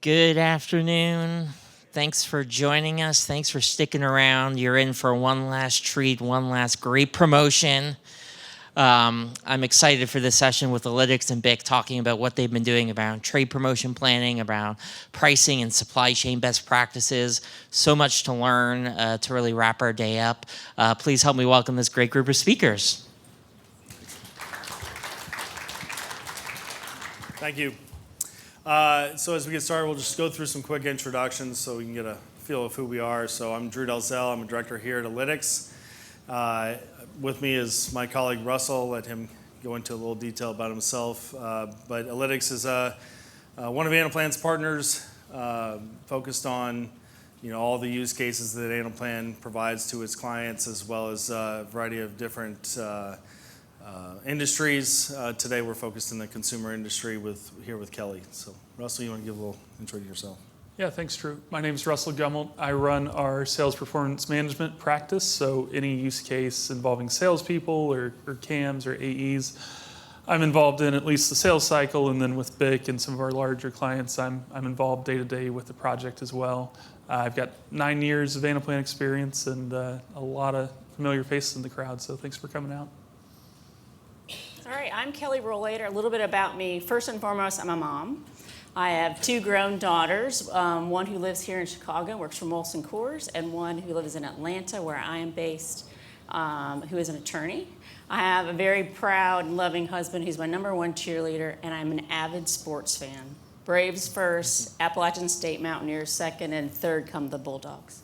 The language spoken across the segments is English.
Good afternoon. Thanks for joining us. Thanks for sticking around. You're in for one last treat, one last great promotion. I'm excited for this session with Allitix and Bic, talking about what they've been doing around trade promotion planning, around pricing and supply chain best practices. So much to learn to really wrap our day up. Please help me welcome this great group of speakers. Thank you. So as we get started, we'll just go through some quick introductions so we can get a feel of who we are. So I'm Drew Dalzell. I'm a director here at Allitix. With me is my colleague Russell. Let him go into a little detail about himself. But Allitix is one of Anaplan's partners, focused on all the use cases that Anaplan provides to its clients, as well as a variety of different industries. Today we're focused in the consumer industry here with Kelly. So Russell, you want to give a little intro to yourself? Yeah, thanks, Drew. My name is Russell Gummelt. I run our sales performance management practice, so any use case involving salespeople or CAMs or AEs, I'm involved in at least the sales cycle, and then with BIC and some of our larger clients, I'm involved day-to-day with the project as well. I've got 9 years of Anaplan experience and a lot of familiar faces in the crowd, so thanks for coming out. All right, I'm Kelly Rolader. A little bit about me. First and foremost, I'm a mom. I have 2 grown daughters, one who lives here in Chicago, works for Molson Coors, and one who lives in Atlanta, where I am based, who is an attorney. I have a very proud and loving husband who's my #1 cheerleader, and I'm an avid sports fan. Braves first, Appalachian State Mountaineers second, and third come the Bulldogs.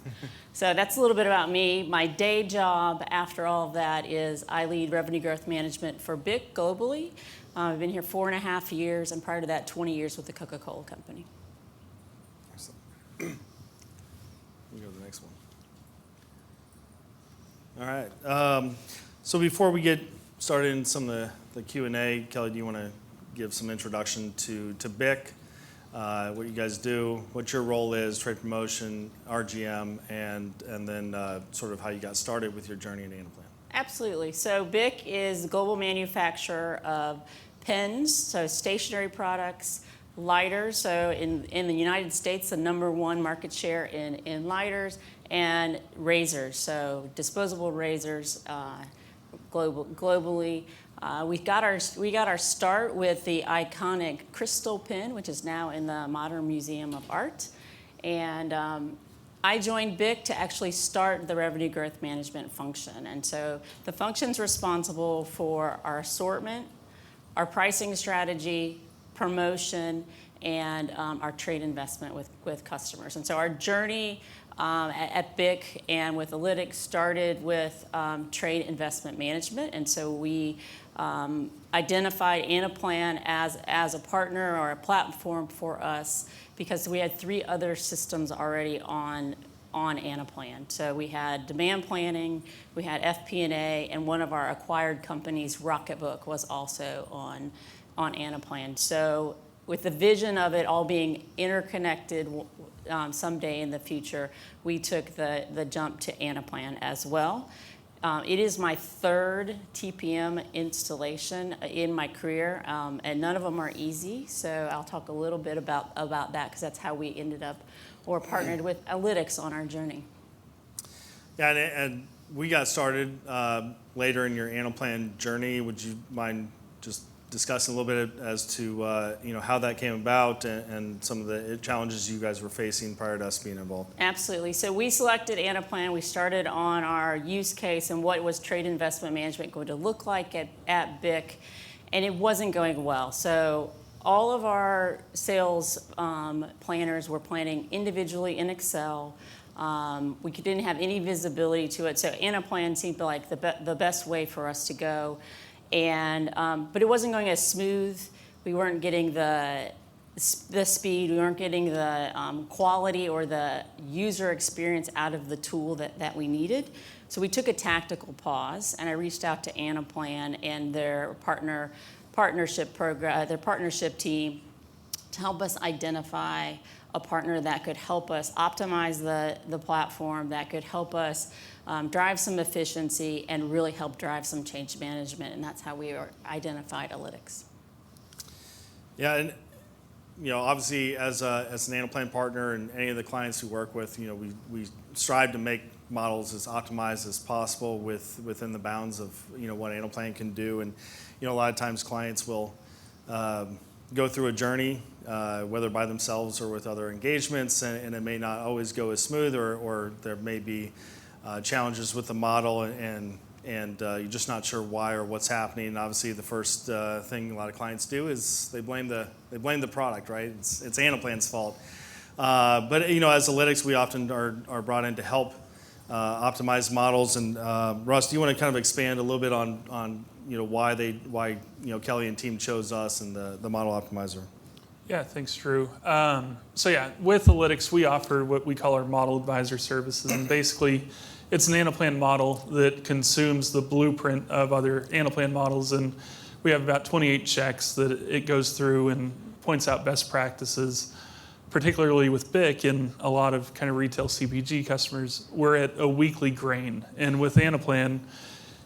So that's a little bit about me. My day job after all of that is I lead revenue growth management for BIC globally. I've been here 4.5 years, and prior to that, 20 years with the Coca-Cola Company. Excellent. We'll go to the next one. All right. So before we get started in some of the Q&A, Kelly, do you want to give some introduction to BIC, what you guys do, what your role is, trade promotion, RGM, and then sort of how you got started with your journey in Anaplan? Absolutely. So BIC is the global manufacturer of pens, so stationery products, lighters, so in the United States, the #1 market share in lighters, and razors, so disposable razors globally. We got our start with the iconic crystal pen, which is now in the Modern Museum of Art. And I joined BIC to actually start the revenue growth management function. And so the function's responsible for our assortment, our pricing strategy, promotion, and our trade investment with customers. And so our journey at BIC and with Allitix started with trade investment management. And so we identified Anaplan as a partner or a platform for us because we had 3 other systems already on Anaplan. So we had demand planning, we had FP&A, and one of our acquired companies, Rocketbook, was also on Anaplan. So with the vision of it all being interconnected someday in the future, we took the jump to Anaplan as well. It is my 3rd TPM installation in my career, and none of them are easy. So I'll talk a little bit about that because that's how we ended up or partnered with Allitix on our journey. Yeah, and we got started later in your Anaplan journey. Would you mind just discussing a little bit as to how that came about and some of the challenges you guys were facing prior to us being involved? Absolutely. So we selected Anaplan. We started on our use case and what was trade investment management going to look like at BIC, and it wasn't going well. So all of our sales planners were planning individually in Excel. We didn't have any visibility to it. So Anaplan seemed like the best way for us to go. But it wasn't going as smooth. We weren't getting the speed. We weren't getting the quality or the user experience out of the tool that we needed. So we took a tactical pause, and I reached out to Anaplan and their partnership program, their partnership team, to help us identify a partner that could help us optimize the platform, that could help us drive some efficiency and really help drive some change management. And that's how we identified Allitix. Yeah, and obviously as an Anaplan partner and any of the clients we work with, we strive to make models as optimized as possible within the bounds of what Anaplan can do. And a lot of times clients will go through a journey, whether by themselves or with other engagements, and it may not always go as smooth, or there may be challenges with the model, and you're just not sure why or what's happening. And obviously, the first thing a lot of clients do is they blame the product, right? It's Anaplan's fault. But as Allitix, we often are brought in to help optimize models. And Russ, do you want to kind of expand a little bit on why Kelly and team chose us and the model optimizer? Yeah, thanks, Drew. With Allitix, we offer what we call our model advisor services, and basically, it's an Anaplan model that consumes the blueprint of other Anaplan models, and we have about 28 checks that it goes through and points out best practices. Particularly with BIC and a lot of kind of retail CPG customers, we're at a weekly grain, and with Anaplan,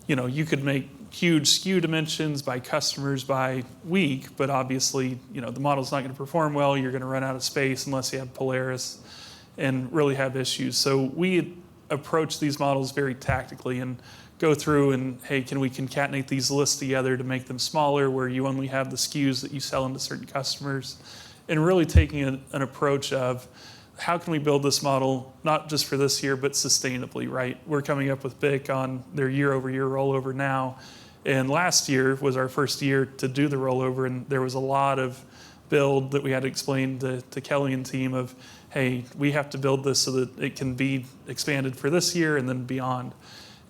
you could make huge SKU dimensions by customers by week, but obviously, the model's not going to perform well. You're going to run out of space unless you have Polaris and really have issues. So we approach these models very tactically and go through and, hey, can we concatenate these lists together to make them smaller where you only have the SKUs that you sell into certain customers, and really taking an approach of how can we build this model, not just for this year, but sustainably, right? We're coming up with BIC on their year-over-year rollover now, and last year was our first year to do the rollover, and there was a lot of build that we had to explain to Kelly and team of, hey, we have to build this so that it can be expanded for this year and then beyond.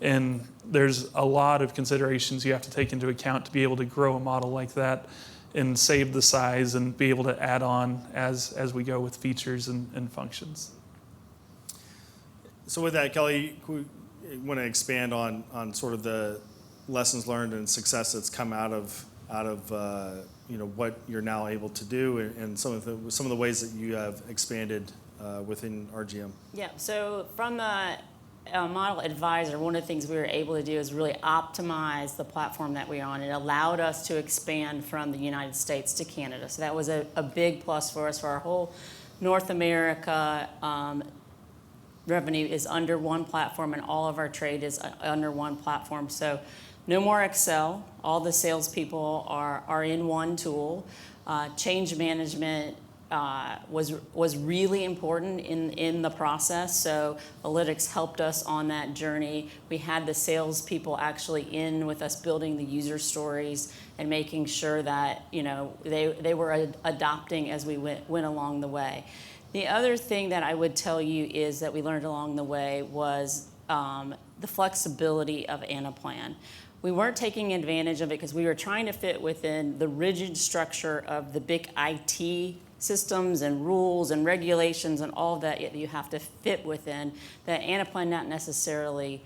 And there's a lot of considerations you have to take into account to be able to grow a model like that and save the size and be able to add on as we go with features and functions. So with that, Kelly, we want to expand on sort of the lessons learned and success that's come out of what you're now able to do, and some of the ways that you have expanded within RGM. Yeah, so from the model advisor, one of the things we were able to do is really optimize the platform that we're on. It allowed us to expand from the United States to Canada. So that was a big plus for us. For our whole North America revenue is under one platform, and all of our trade is under one platform. So no more Excel. All the salespeople are in one tool. Change management was really important in the process. So Allitix helped us on that journey. We had the salespeople actually in with us building the user stories and making sure that they were adopting as we went along the way. The other thing that I would tell you is that we learned along the way was the flexibility of Anaplan. We weren't taking advantage of it because we were trying to fit within the rigid structure of the big IT systems and rules and regulations and all that you have to fit within. That Anaplan not necessarily,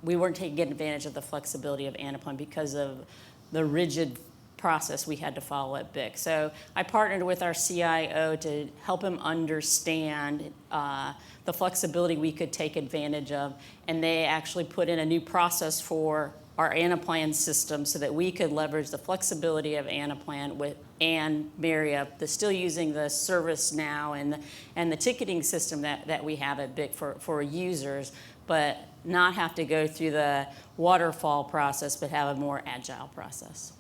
we weren't taking advantage of the flexibility of Anaplan because of the rigid process we had to follow at BIC. So I partnered with our CIO to help him understand the flexibility we could take advantage of, and they actually put in a new process for our Anaplan system so that we could leverage the flexibility of Anaplan and marry up still using the ServiceNow and the ticketing system that we have at BIC for users, but not have to go through the waterfall process, but have a more agile process.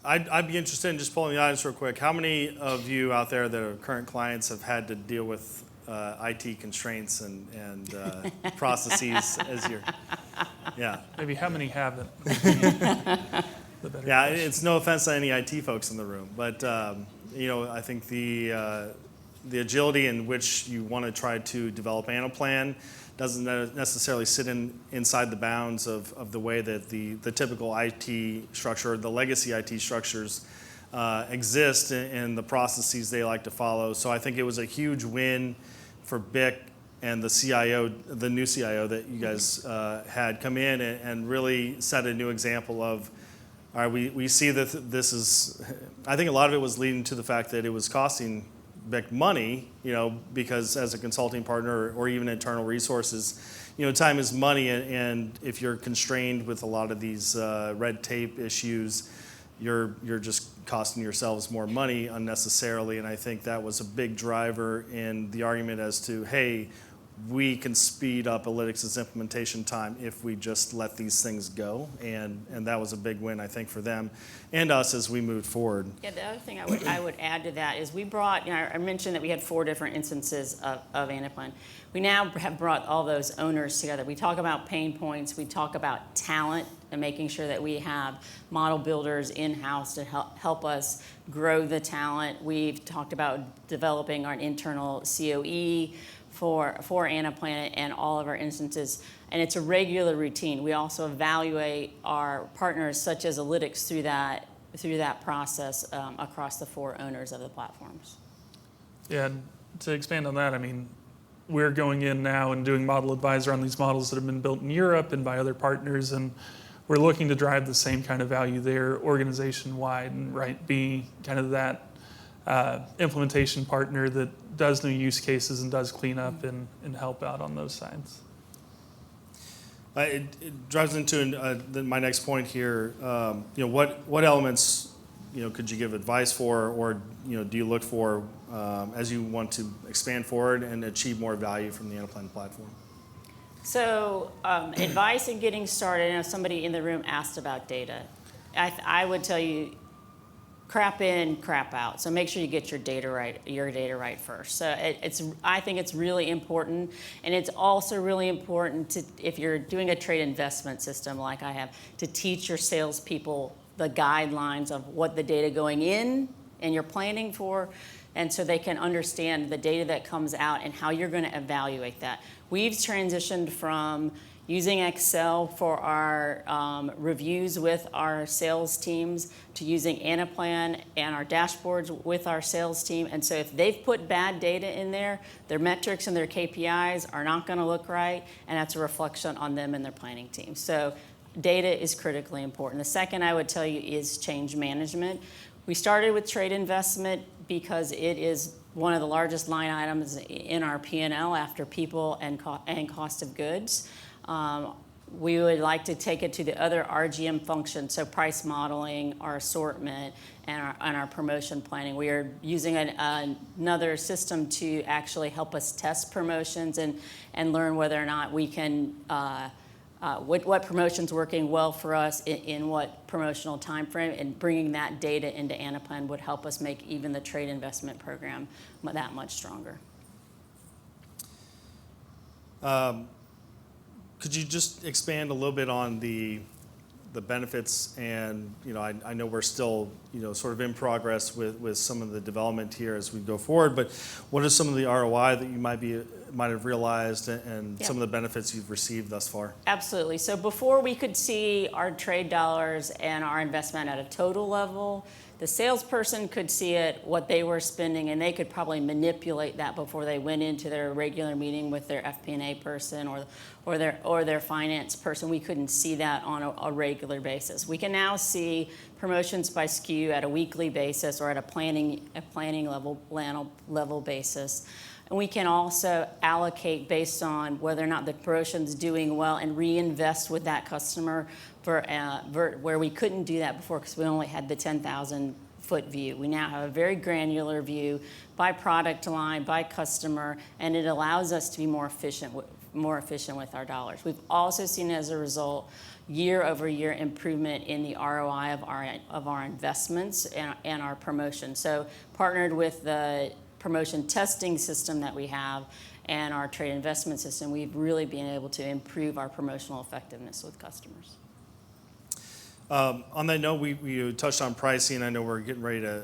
I'd be interested in just polling the audience real quick. How many of you out there that are current clients have had to deal with IT constraints and processes as your, yeah. Maybe how many haven't? Yeah, it's no offense to any IT folks in the room, but I think the agility in which you want to try to develop Anaplan doesn't necessarily sit inside the bounds of the way that the typical IT structure, the legacy IT structures exist in the processes they like to follow. So I think it was a huge win for BIC and the CIO, the new CIO that you guys had come in and really set a new example of, all right, we see that this is, I think a lot of it was leading to the fact that it was costing BIC money, because as a consulting partner or even internal resources, time is money, and if you're constrained with a lot of these red tape issues, you're just costing yourselves more money unnecessarily. And I think that was a big driver in the argument as to, hey, we can speed up Allitix's implementation time if we just let these things go. And that was a big win, I think, for them and us as we moved forward. Yeah, the other thing I would add to that is we brought, I mentioned that we had 4 different instances of Anaplan. We now have brought all those owners together. We talk about pain points, we talk about talent and making sure that we have model builders in-house to help us grow the talent. We've talked about developing our internal COE for Anaplan and all of our instances, and it's a regular routine. We also evaluate our partners, such as Allitix, through that process across the 4 owners of the platforms. Yeah, and to expand on that, I mean, we're going in now and doing model advisor on these models that have been built in Europe and by other partners, and we're looking to drive the same kind of value there organization-wide and be kind of that implementation partner that does new use cases and does clean up and help out on those sides. It drives into my next point here. What elements could you give advice for, or do you look for as you want to expand forward and achieve more value from the Anaplan platform? So advice in getting started, I know somebody in the room asked about data. I would tell you, crap in, crap out. So make sure you get your data right first. So I think it's really important, and it's also really important to, if you're doing a trade investment system like I have, to teach your salespeople the guidelines of what the data going in and you're planning for, and so they can understand the data that comes out and how you're going to evaluate that. We've transitioned from using Excel for our reviews with our sales teams to using Anaplan and our dashboards with our sales team. And so if they've put bad data in there, their metrics and their KPIs are not going to look right, and that's a reflection on them and their planning team. So data is critically important. The second I would tell you is change management. We started with trade investment because it is one of the largest line items in our P&L after people and cost of goods. We would like to take it to the other RGM functions, so price modeling, our assortment, and our promotion planning. We are using another system to actually help us test promotions and learn whether or not we can, what promotion's working well for us in what promotional time frame, and bringing that data into Anaplan would help us make even the trade investment program that much stronger. Could you just expand a little bit on the benefits? And I know we're still sort of in progress with some of the development here as we go forward. But what are some of the ROI that you might have realized, and some of the benefits you've received thus far? Absolutely. So before we could see our trade dollars and our investment at a total level, the salesperson could see it, what they were spending, and they could probably manipulate that before they went into their regular meeting with their FP&A person or their finance person. We couldn't see that on a regular basis. We can now see promotions by SKU at a weekly basis or at a planning level basis. And we can also allocate based on whether or not the promotion's doing well and reinvest with that customer where we couldn't do that before because we only had the 10,000 foot view. We now have a very granular view by product line, by customer, and it allows us to be more efficient with our dollars. We've also seen, as a result, year-over-year improvement in the ROI of our investments and our promotion. So partnered with the promotion testing system that we have and our trade investment system, we've really been able to improve our promotional effectiveness with customers. On that note, we touched on pricing. I know we're getting ready to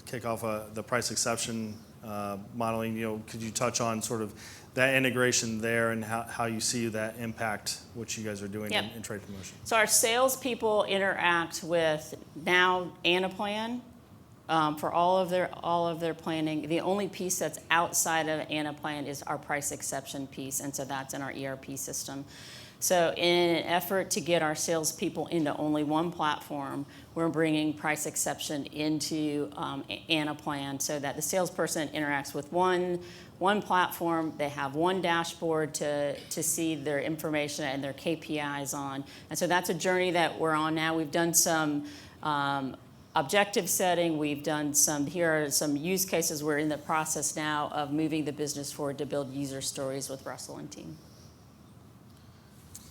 kick off the price exception modeling. Could you touch on sort of that integration there and how you see that impact what you guys are doing in trade promotion? So our salespeople interact with now Anaplan for all of their planning. The only piece that's outside of Anaplan is our price exception piece, and so that's in our ERP system. So in an effort to get our salespeople into only one platform, we're bringing price exception into Anaplan so that the salesperson interacts with one platform. They have one dashboard to see their information and their KPIs on. And so that's a journey that we're on now. We've done some objective setting. We've done here are some use cases. We're in the process now of moving the business forward to build user stories with Russell and team.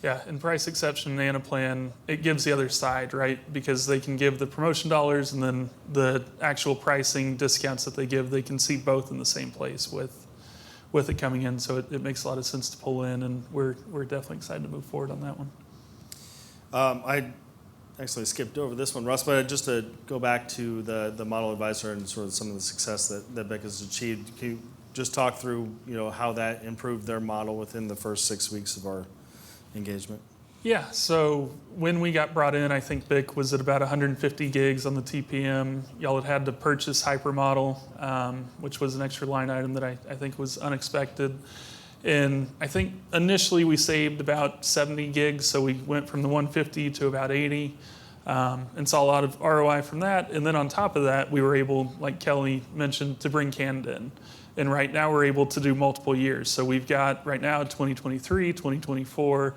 Yeah, and price exception and Anaplan, it gives the other side, right? Because they can give the promotion dollars and then the actual pricing discounts that they give, they can see both in the same place with it coming in. So it makes a lot of sense to pull in, and we're definitely excited to move forward on that one. I actually skipped over this one, Russ, but just to go back to the model advisor and sort of some of the success that Bic has achieved, can you just talk through, how that improved their model within the first 6 weeks of our engagement? Yeah, so when we got brought in, I think Bic was at about 150 gigs on the TPM. Y'all had to purchase Hypermodel, which was an extra line item that I think was unexpected. And I think initially we saved about 70 gigs, so we went from the 150 to about 80, and saw a lot of ROI from that. And then on top of that, we were able, like Kelly mentioned, to bring Canada in. And right now we're able to do multiple years. So we've got right now 2023, 2024,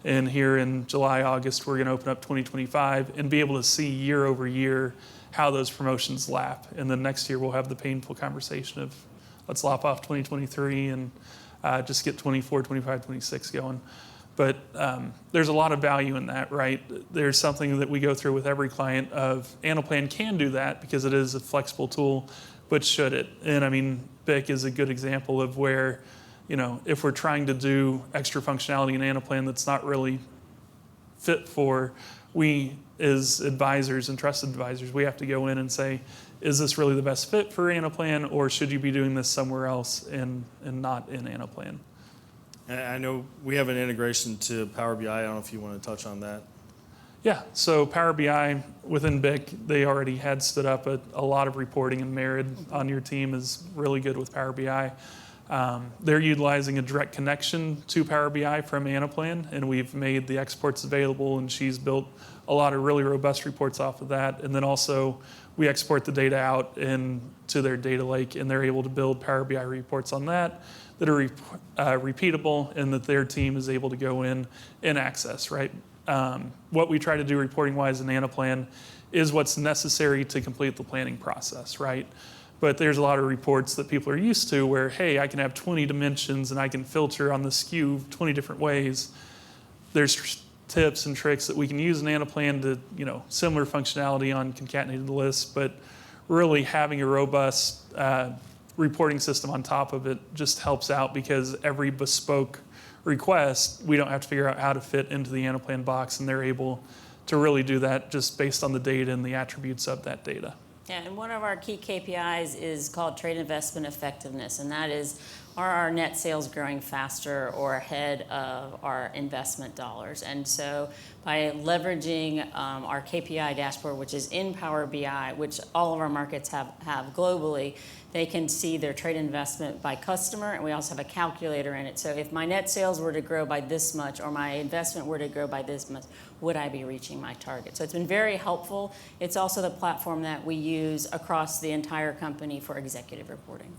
and here in July, August, we're gonna open up 2025 and be able to see year over year how those promotions lap. And then next year we'll have the painful conversation of let's lop off 2023 and just get 24, 25, 26 going. But there's a lot of value in that, right? There's something that we go through with every client of Anaplan can do that because it is a flexible tool, but should it? And I mean, Bic is a good example of where, if we're trying to do extra functionality in Anaplan that's not really fit for, we as advisors and trusted advisors, we have to go in and say, is this really the best fit for Anaplan, or should you be doing this somewhere else and not in Anaplan? And I know we have an integration to Power BI. I don't know if you want to touch on that. Yeah, so Power BI within Bic, they already had stood up a lot of reporting, and Merid on your team is really good with Power BI. They're utilizing a direct connection to Power BI from Anaplan, and we've made the exports available, and she's built a lot of really robust reports off of that. And then also we export the data out into their data lake, and they're able to build Power BI reports on that are repeatable, and that their team is able to go in and access, right? What we try to do reporting-wise in Anaplan is what's necessary to complete the planning process, right? But there's a lot of reports that people are used to where, hey, I can have 20 dimensions and I can filter on the SKU 20 different ways. There's tips and tricks that we can use in Anaplan to, similar functionality on concatenated lists, but really having a robust reporting system on top of it just helps out, because every bespoke request, we don't have to figure out how to fit into the Anaplan box, and they're able to really do that just based on the data and the attributes of that data. Yeah, and one of our key KPIs is called trade investment effectiveness, and that is, are our net sales growing faster or ahead of our investment dollars? And so by leveraging our KPI dashboard, which is in Power BI, which all of our markets have globally, they can see their trade investment by customer, and we also have a calculator in it. So if my net sales were to grow by this much, or my investment were to grow by this much, would I be reaching my target? So it's been very helpful. It's also the platform that we use across the entire company for executive reporting.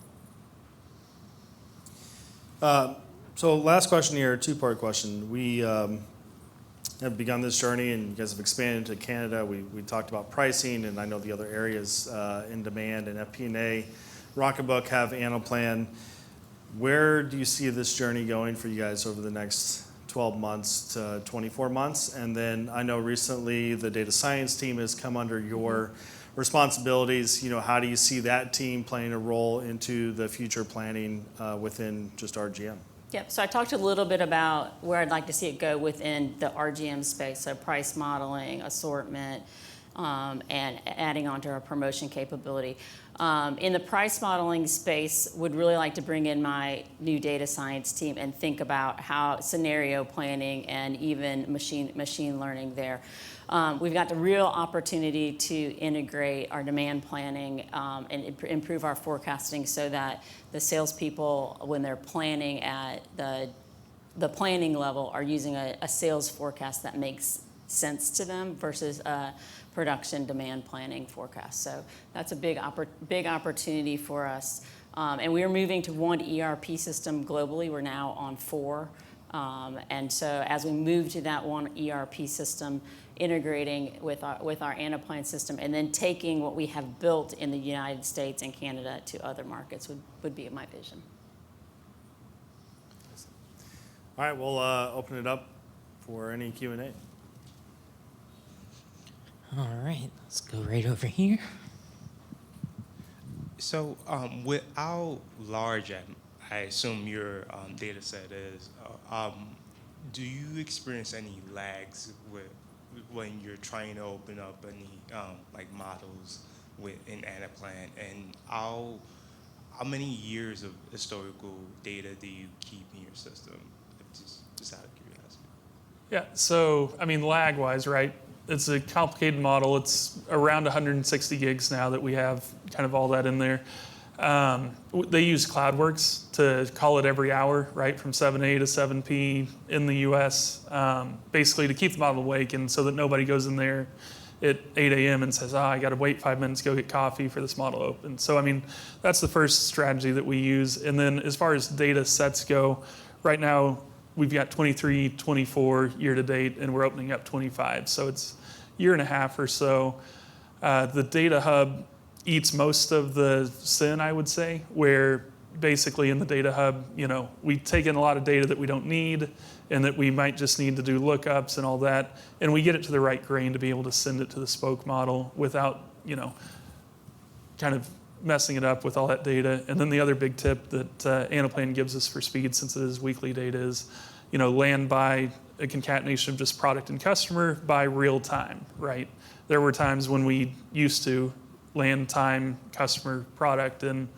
So last question here, two-part question. We have begun this journey, and you guys have expanded to Canada. We talked about pricing, and I know the other areas in demand and FP&A. Rocketbook have Anaplan. Where do you see this journey going for you guys over the next 12 months to 24 months? And then I know recently the data science team has come under your responsibilities. How do you see that team playing a role into the future planning within just RGM? Yep, so I talked a little bit about where I'd like to see it go within the RGM space, so price modeling, assortment, and adding on to our promotion capability. In the price modeling space, would really like to bring in my new data science team and think about how scenario planning and even machine learning there. We've got the real opportunity to integrate our demand planning and improve our forecasting, so that the salespeople, when they're planning at the planning level, are using a sales forecast that makes sense to them versus a production demand planning forecast. So that's a big opportunity for us. And we are moving to one ERP system globally. We're now on 4. And so as we move to that one ERP system, integrating with our Anaplan system, and then taking what we have built in the United States and Canada to other markets would be my vision. All right, we'll open it up for any Q&A. All right, let's go right over here. So with how large I assume your data set is, do you experience any lags when you're trying to open up any like models in Anaplan, and how many years of historical data do you keep in your system? Just out of curiosity. Yeah, so I mean, lag-wise, right? It's a complicated model. It's around 160 gigs now that we have kind of all that in there. They use CloudWorks to call it every hour, right, from 7A to 7P in the US, basically to keep the model awake and so that nobody goes in there at 8 a.m. and says, I got to wait 5 minutes to go get coffee for this model open. So, I mean, that's the first strategy that we use. And then as far as data sets go, right now we've got 23, 24 year to date, and we're opening up 25. So it's a year and a half or so. The data hub eats most of the sin, I would say, where basically in the data hub, you know, we take in a lot of data that we don't need and that we might just need to do lookups and all that, and we get it to the right grain to be able to send it to the spoke model without, you know, kind of messing it up with all that data. And then the other big tip that Anaplan gives us for speed, since it is weekly data, is, you know, land by a concatenation of just product and customer by real time, right? There were times when we used to land time, customer, product, and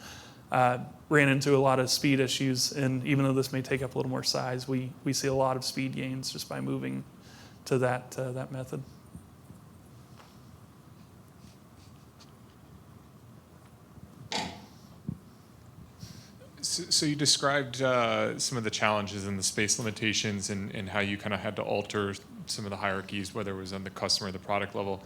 ran into a lot of speed issues. And even though this may take up a little more size, we see a lot of speed gains just by moving to that method. So you described some of the challenges and the space limitations and how you kind of had to alter some of the hierarchies, whether it was on the customer or the product level.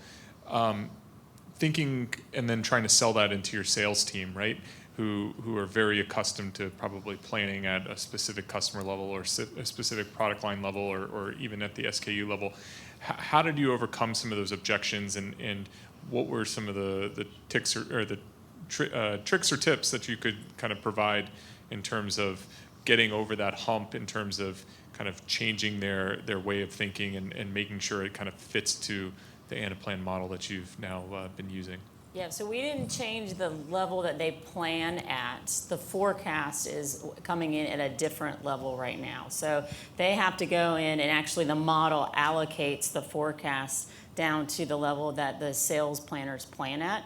Thinking and then trying to sell that into your sales team, right? Who are very accustomed to probably planning at a specific customer level or a specific product line level or even at the SKU level. How did you overcome some of those objections, and what were some of the tricks or tips that you could kind of provide in terms of getting over that hump, in terms of kind of changing their way of thinking and making sure it kind of fits to the Anaplan model that you've now been using? Yeah, so we didn't change the level that they plan at. The forecast is coming in at a different level right now. So they have to go in, and actually the model allocates the forecast down to the level that the sales planners plan at.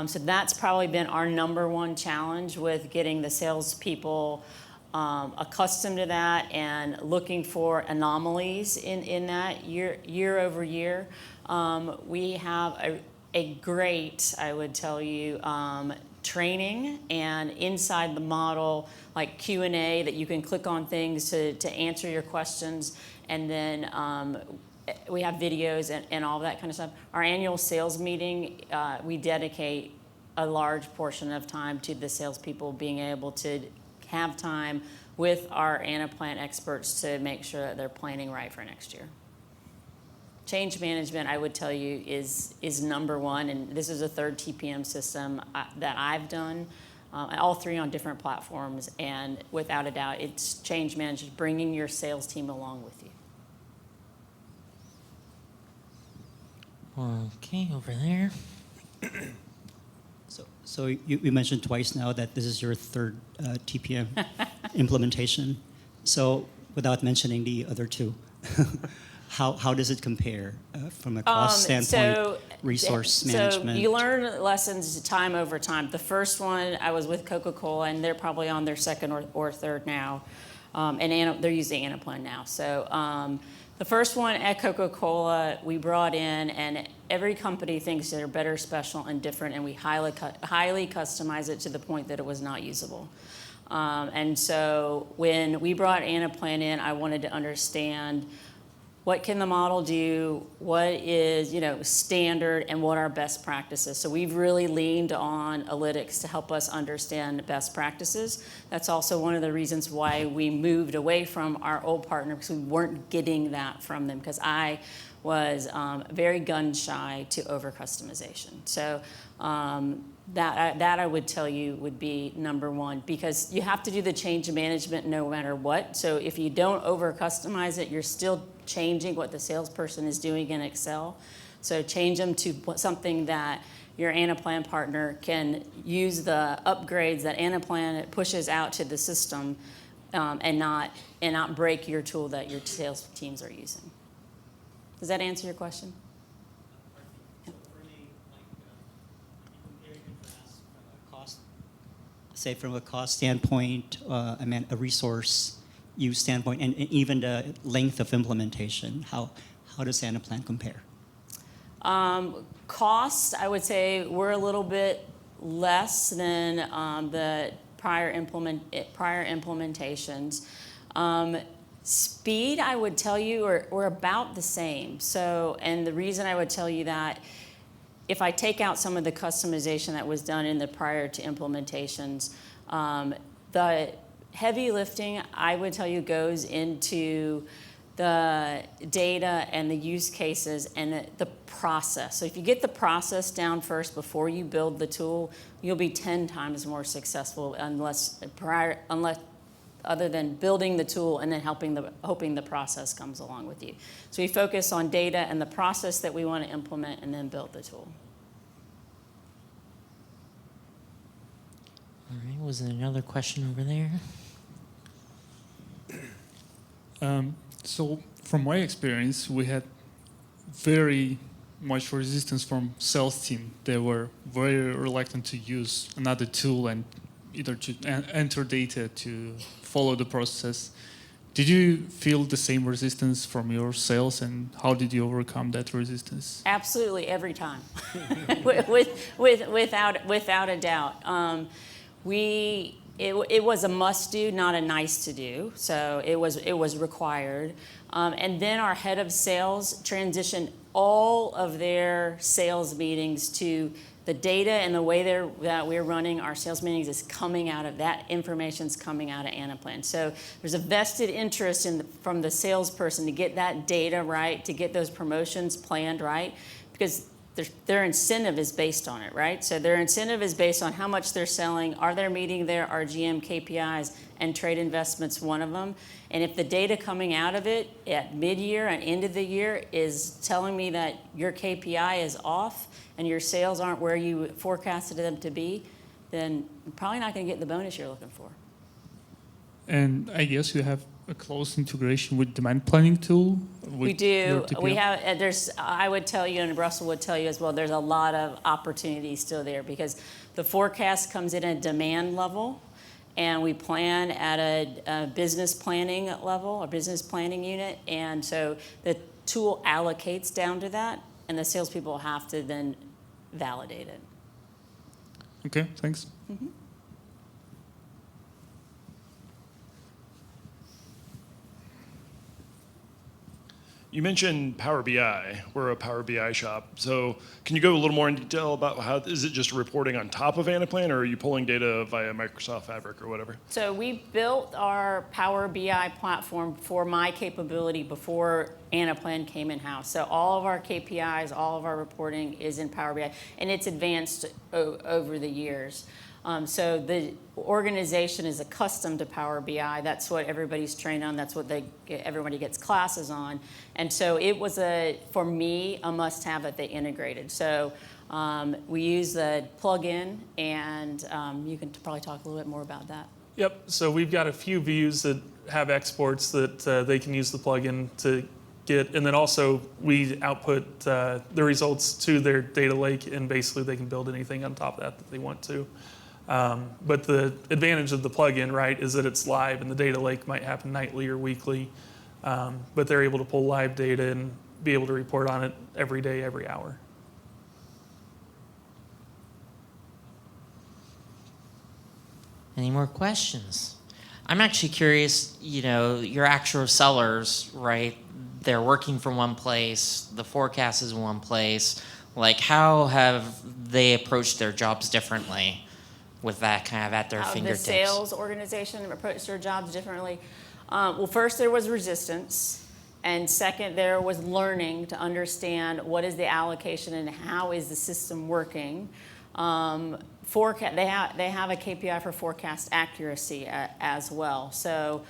So that's probably been our number one challenge with getting the salespeople accustomed to that and looking for anomalies in that year over year. We have a great, I would tell you, training, and inside the model, like Q&A, that you can click on things to answer your questions, and then we have videos and all that kind of stuff. Our annual sales meeting, we dedicate a large portion of time to the salespeople being able to have time with our Anaplan experts to make sure that they're planning right for next year. Change management, I would tell you, is number one, and this is a third TPM system that I've done, all three on different platforms, and without a doubt, it's change management, bringing your sales team along with you. Okay, over there. So you mentioned twice now that this is your third TPM implementation. So without mentioning the other two, how does it compare from a cost standpoint, resource management? So you learn lessons time over time. The first one, I was with Coca-Cola, and they're probably on their second or third now, and they're using Anaplan now. So the first one at Coca-Cola, we brought in, and every company thinks they're better, special, and different, and we highly customize it to the point that it was not usable. And so when we brought Anaplan in, I wanted to understand what can the model do, what is standard, and what are best practices. So we've really leaned on Allitix to help us understand best practices. That's also one of the reasons why we moved away from our old partner, because we weren't getting that from them, because I was very gun shy to over customization. So that I would tell you would be number one, because you have to do the change management no matter what. So if you don't over customize it, you're still changing what the salesperson is doing in Excel. So change them to something that your Anaplan partner can use the upgrades that Anaplan pushes out to the system, and not break your tool that your sales teams are using. Does that answer your question? Say from a cost standpoint, a resource use standpoint, and even the length of implementation, how does Anaplan compare? Cost, I would say we're a little bit less than the prior implementations. Speed, I would tell you, we're about the same. So, and the reason I would tell you that, if I take out some of the customization that was done in the prior to implementations, the heavy lifting, I would tell you, goes into the data and the use cases and the process. So if you get the process down first before you build the tool, you'll be 10 times more successful, other than building the tool and then hoping the process comes along with you. So we focus on data and the process that we want to implement, and then build the tool. All right, was there another question over there? So from my experience, we had very much resistance from sales team. They were very reluctant to use another tool and either to enter data to follow the process. Did you feel the same resistance from your sales, and how did you overcome that resistance? Absolutely, every time, without a doubt. It was a must do, not a nice to do. So it was required. And then our head of sales transitioned all of their sales meetings to the data, and the way that we're running our sales meetings is coming out of that information's coming out of Anaplan. So there's a vested interest from the salesperson to get that data right, to get those promotions planned right, because their incentive is based on it, right? So their incentive is based on how much they're selling, are they meeting their RGM KPIs, and trade investments one of them. And if the data coming out of it at mid-year and end of the year is telling me that your KPI is off and your sales aren't where you forecasted them to be, then you're probably not going to get the bonus you're looking for. And I guess you have a close integration with demand planning tool? We do. We have. I would tell you, and Russell would tell you as well, there's a lot of opportunities still there, because the forecast comes in at demand level, and we plan at a business planning level, a business planning unit, and so the tool allocates down to that, and the salespeople have to then validate it. Okay, thanks. Mm-hmm. You mentioned Power BI. We're a Power BI shop. So can you go a little more in detail about how, is it just reporting on top of Anaplan, or are you pulling data via Microsoft Fabric or whatever? So we built our Power BI platform for my capability before Anaplan came in-house. So all of our KPIs, all of our reporting is in Power BI, and it's advanced over the years. So the organization is accustomed to Power BI. That's what everybody's trained on. That's what everybody gets classes on. And so it was, for me, a must-have that they integrated. So we use the plugin, and you can probably talk a little bit more about that. Yep, so we've got a few views that have exports that they can use the plugin to get, and then also we output the results to their data lake, and basically they can build anything on top of that they want to. But the advantage of the plugin, right, is that it's live, and the data lake might happen nightly or weekly, but they're able to pull live data and be able to report on it every day, every hour. Any more questions? I'm actually curious, your actual sellers, right? they're working from one place, the forecast is in one place. Like, how have they approached their jobs differently with that kind of at their How fingertips? the sales organization approached their jobs differently. Well, first there was resistance, and second there was learning to understand what is the allocation and how is the system working. Forecast, they have a KPI for forecast accuracy as well. So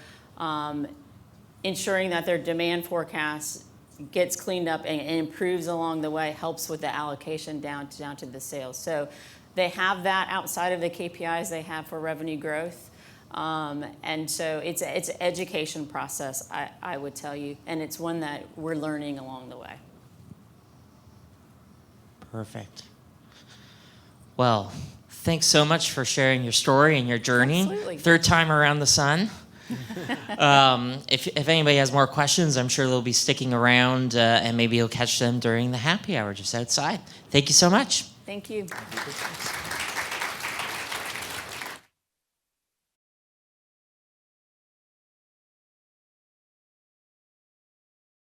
ensuring that their demand forecast gets cleaned up and improves along the way helps with the allocation down to the sales. So they have that outside of the KPIs they have for revenue growth. And so it's an education process, I would tell you, and it's one that we're learning along the way. Perfect. Well, thanks so much for sharing your story and your journey. Absolutely. Third time around the sun. If anybody has more questions, I'm sure they'll be sticking around, and maybe you'll catch them during the happy hour just outside. Thank you so much. Thank you.